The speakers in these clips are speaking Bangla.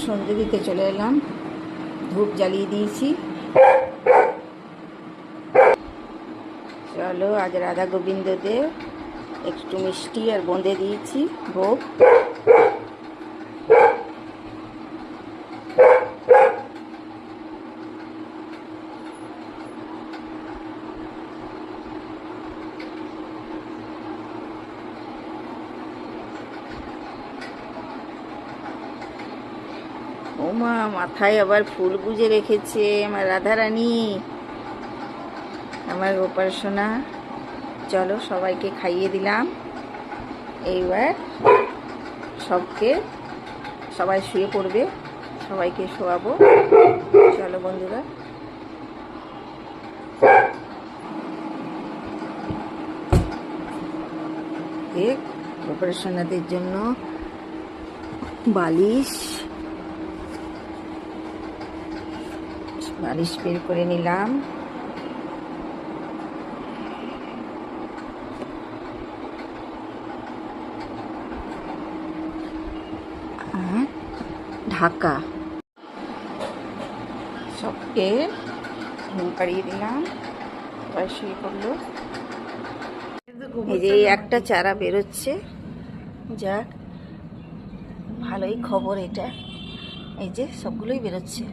সন্ধ্যে দিতে চলে এলাম, ধূপ জ্বালিয়ে দিয়েছি। চলো, আজ রাধা গোবিন্দ দেব, একটু মিষ্টি আর বোঁদে দিয়েছি ভোগ। ওমা, মাথায় আবার ফুল গুজে রেখেছে আমার রাধারানী, আমার গোপাল সোনা। চলো, সবাইকে খাইয়ে দিলাম। এইবার সবাই শুয়ে পড়বে, সবাইকে শোয়াবো। চলো বন্ধুরা, গোপাল সোনাদের জন্য বালিশ বের করে নিলাম। ঢাকা সবকে ঘুম পাড়িয়ে দিলাম, সবাই শুয়ে পড়লো। এই যে একটা চারা বেরোচ্ছে, যাক ভালোই খবর এটা। এই যে সবগুলোই বেরোচ্ছে,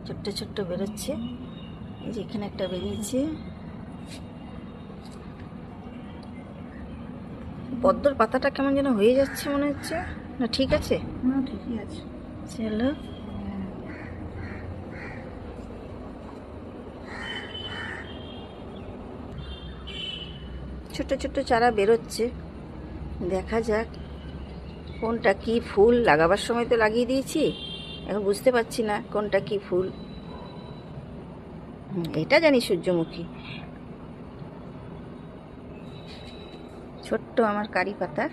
ছোট্ট ছোট্ট বেরোচ্ছে। এই যে এখানে একটা বেরিয়েছে। পদ্মর পাতাটা কেমন যেন হয়ে যাচ্ছে মনে হচ্ছে, না ঠিক আছে? না, ঠিকই আছে। চলো, ছোট ছোট চারা বেরোচ্ছে, দেখা যাক কোনটা কি ফুল। লাগাবার সময় তো লাগিয়ে দিয়েছি, এখন বুঝতে পারছি না কোনটা কি ফুল। এটা জানি সূর্যমুখী। ছোট্ট আমার কারি পাতা,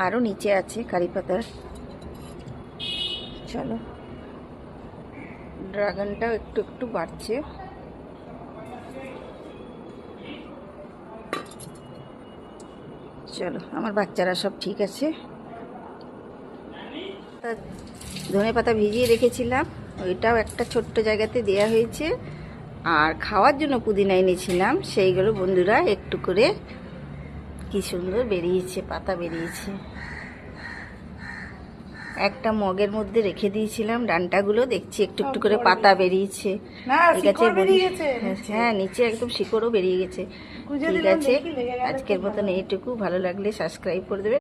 আরও নিচে আছে কারি পাতার। চলো, ড্রাগনটাও একটু একটু বাড়ছে। চলো, আমার বাচ্চারা সব ঠিক আছে। ধনে পাতা ভিজিয়ে রেখেছিলাম, ওইটাও একটা ছোট্ট জায়গাতে দেয়া হয়েছে। আর খাওয়ার জন্য পুদিনা এনেছিলাম, সেইগুলো বন্ধুরা একটু করে কি সুন্দর বেরিয়েছে, পাতা বেরিয়েছে। একটা মগের মধ্যে রেখে দিয়েছিলাম, ডান্টাগুলো দেখছি একটু একটু করে পাতা বেরিয়েছে। হ্যাঁ, নিচে একদম শিকড়ও বেরিয়ে গেছে। ঠিক আছে, আজকের মতন এইটুকু। ভালো লাগলে সাবস্ক্রাইব করে দেবে।